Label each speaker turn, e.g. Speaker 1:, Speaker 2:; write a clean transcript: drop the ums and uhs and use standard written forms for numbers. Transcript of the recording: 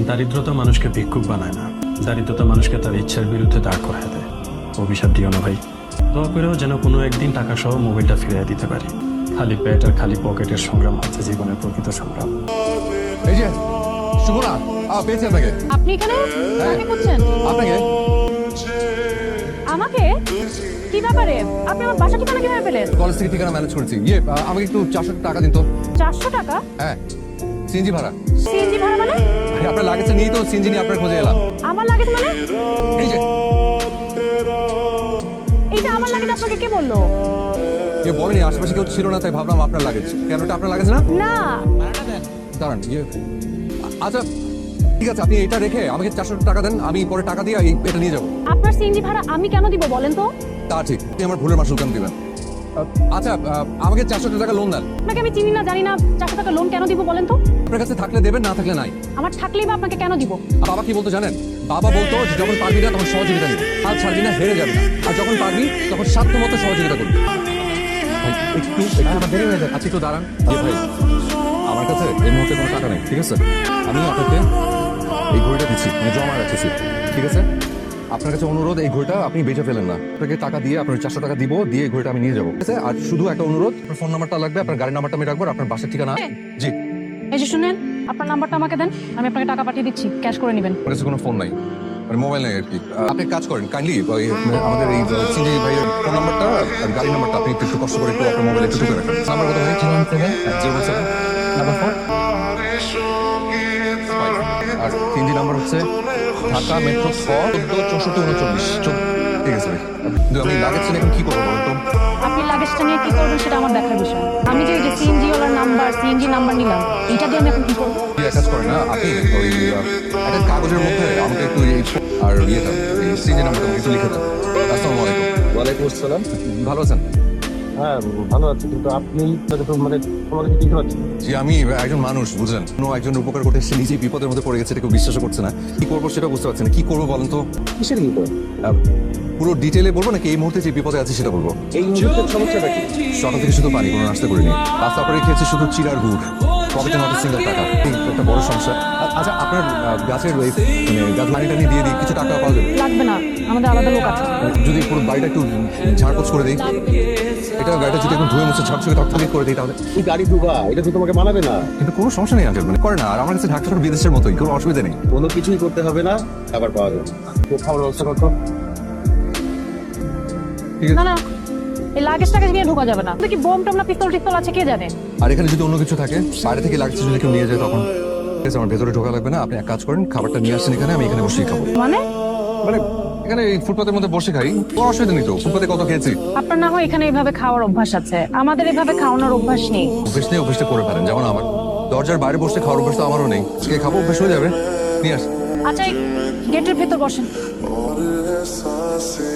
Speaker 1: দারিদ্রতা মানুষকে ভিক্ষুক বানায় না, দারিদ্রতা মানুষকে তার ইচ্ছার বিরুদ্ধে দাঁড় করায় দেয়। অভিশাপ দিও না ভাই, দোয়া করেও যেন কোনো একদিন টাকা সহ মোবাইলটা ফিরিয়ে দিতে পারি। খালি পেট আর খালি পকেটের সংগ্রাম হচ্ছে জীবনের প্রকৃত সংগ্রাম।
Speaker 2: এই যে শুভরা, পেয়েছি আপনাকে।
Speaker 3: আপনি এখানে কি করছেন?
Speaker 2: আপনাকে
Speaker 3: আমাকে? কি ব্যাপারে? আপনি আমার বাসা ঠিকানা কিভাবে পেলেন?
Speaker 2: কলেজ থেকে ঠিকানা ম্যানেজ করেছি। আমাকে একটু 400 টাকা দিন তো।
Speaker 3: 400 টাকা?
Speaker 2: হ্যাঁ, সিএনজি ভাড়া।
Speaker 3: সিএনজি ভাড়া মানে?
Speaker 2: আপনার লাগেছে নিয়ে তো সিএনজি নিয়ে আপনার খোঁজে এলাম।
Speaker 3: আমার লাগেজ মানে?
Speaker 2: এই যে
Speaker 3: এইটা আমার লাগেজ আপনাকে কে বললো?
Speaker 2: কেউ বলেনি, আশেপাশে কেউ ছিল না তাই ভাবলাম আপনার লাগেজ। কেন, এটা আপনার লাগেজ না?
Speaker 3: না।
Speaker 2: দাঁড়ান, আচ্ছা ঠিক আছে, আপনি এটা রেখে আমাকে 400 টাকা দেন, আমি পরে টাকা দিয়ে এটা নিয়ে যাবো।
Speaker 3: আপনার সিএনজি ভাড়া আমি কেন দিব বলেন তো?
Speaker 2: তা ঠিক, আপনি আমার ভুলের মাসুল কেন দিবেন? আচ্ছা, আমাকে 400 টাকা লোন দেন।
Speaker 3: আপনাকে আমি চিনি না জানি না, 400 টাকা লোন কেন দিব বলেন তো?
Speaker 2: আপনার কাছে থাকলে দেবেন, না থাকলে নাই।
Speaker 3: আমার থাকলেই বা আপনাকে কেন দিব?
Speaker 2: বাবা কি বলতো জানেন? বাবা বলতো যে যখন পারবি না তখন সহযোগিতা নিবি, আর ছাড়বি না হেরে যাবি না, আর যখন পারবি তখন সাধ্য মতো সহযোগিতা করবি। ভাই, একটু আমার দেরি হয়ে যায়, আচ্ছা একটু দাঁড়ান। ভাই, আমার কাছে এই মুহূর্তে কোনো টাকা নেই, ঠিক আছে? আমি আপনাকে এই ঘড়িটা দিচ্ছি, আমি জমা রাখতেছি, ঠিক আছে? আপনার কাছে অনুরোধ, এই ঘড়িটা আপনি বেচে ফেলেন না। আপনাকে টাকা দিয়ে আপনার 400 টাকা দিব, দিয়ে এই ঘড়িটা আমি নিয়ে যাবো, ঠিক আছে? আর শুধু একটা অনুরোধ, আপনার ফোন নাম্বারটা লাগবে, আপনার গাড়ির নাম্বারটা আমি রাখবো, আর আপনার বাসার ঠিকানা। জি,
Speaker 3: এই যে শুনেন, আপনার নাম্বারটা আমাকে দেন, আমি আপনাকে টাকা পাঠিয়ে দিচ্ছি, ক্যাশ করে নেবেন।
Speaker 2: আমার কাছে কোনো ফোন নাই, মানে মোবাইল নেই আর কি। আপনি এক কাজ করেন, কাইন্ডলি আমাদের এই সিনজি ভাইয়ের ফোন নাম্বারটা আর গাড়ির নাম্বারটা আপনি একটু কষ্ট করে একটু আপনার মোবাইলে একটু টুকে রাখেন। নাম্বার কত ভাই? 017 নাম্বার 4 আর সিনজি নাম্বার হচ্ছে ঢাকা মেট্রো 146439। ঠিক আছে ভাই, কিন্তু আমি লাগেজ নিয়ে এখন কি করবো বলুন তো?
Speaker 3: আপনি লাগেজটা নিয়ে কি করবেন সেটা আমার দেখার বিষয়। আমি যে সিএনজি ওলার নাম্বার, সিএনজি নাম্বার নিলাম, এটা দিয়ে আমি এখন কি করবো?
Speaker 2: এক কাজ করেন না, আপনি ওই একটা কাগজের মধ্যে আমাকে একটু আর ইয়েটা সিনজি নাম্বারটা একটু লিখে দেন। আসসালামু আলাইকুম।
Speaker 4: ওয়ালাইকুম আসসালাম।
Speaker 2: ভালো আছেন?
Speaker 4: হ্যাঁ ভালো আছি, কিন্তু আপনি মানে তোমাকে চিনতে পারছি না।
Speaker 2: জি, আমি একজন মানুষ, বুঝলেন, কোনো একজন উপকার করতে এসে নিজেই বিপদের মধ্যে পড়ে গেছে, এটা কেউ বিশ্বাস করছে না। কি করবো সেটা বুঝতে পারছি না, কি করবো বলেন তো?
Speaker 4: কিসের বিপদ?
Speaker 2: পুরো ডিটেলে বলবো নাকি এই মুহূর্তে যে বিপদে আছে সেটা বলবো?
Speaker 4: এই মুহূর্তের সমস্যাটা কি?
Speaker 2: সকাল থেকে শুধু পানি, কোনো নাস্তা করিনি, রাস্তা পরে খেয়েছি শুধু চিড়ার গুড়, পকেটে নট সিঙ্গেল টাকা। একটা বড় সমস্যা। আচ্ছা, আপনার গাছের ওই মানে গাছ পানি টানি দিয়ে দিই, কিছু টাকা পাওয়া যাবে?
Speaker 3: লাগবে না, আমাদের আলাদা লোক আছে।
Speaker 2: যদি পুরো বাড়িটা একটু ঝাড়পোছ করে দিই, এটা গাড়িটা যদি এখন ধুয়ে মুছে ঝকঝকে তকতকে করে দিই তাহলে?
Speaker 4: এই গাড়ি ডুবা, এটা তো তোমাকে মানাবে না।
Speaker 2: কিন্তু কোনো সমস্যা নেই আঙ্কেল, মানে করে না। আর আমার কাছে ঢাকা শহর বিদেশের মতোই, কোনো অসুবিধা নেই।
Speaker 4: কোনো কিছুই করতে হবে না, খাবার পাওয়া যাবে। তো খাবার ব্যবস্থা করতো।
Speaker 2: ঠিক আছে।
Speaker 3: না না, এই লাগেজ টাগেজ নিয়ে ঢোকা যাবে না। কি বোম টম না পিস্তল টিস্তল আছে কে জানে?
Speaker 2: আর এখানে যদি অন্য কিছু থাকে, বাইরে থেকে লাগছে যদি কেউ নিয়ে যায় তখন? ঠিক আছে, আমার ভেতরে ঢোকা লাগবে না। আপনি এক কাজ করেন, খাবারটা নিয়ে আসছেন এখানে, আমি এখানে বসেই খাবো।
Speaker 3: মানে?
Speaker 2: মানে এখানে এই ফুটপাতের মধ্যে বসে খাই, কোনো অসুবিধা নেই তো। ফুটপাতে কত খেয়েছি।
Speaker 3: আপনার না হয় এখানে এইভাবে খাওয়ার অভ্যাস আছে, আমাদের এভাবে খাওয়ানোর অভ্যাস নেই।
Speaker 2: অভ্যেস নেই, অভ্যেসটা করে ফেলেন, যেমন আমার দরজার বাইরে বসে খাওয়ার অভ্যেস তো আমারও নেই। কে খাবো, অভ্যেস হয়ে যাবে। নিয়ে আস।
Speaker 3: আচ্ছা, গেটের ভেতর বসেন।
Speaker 5: और एहसासे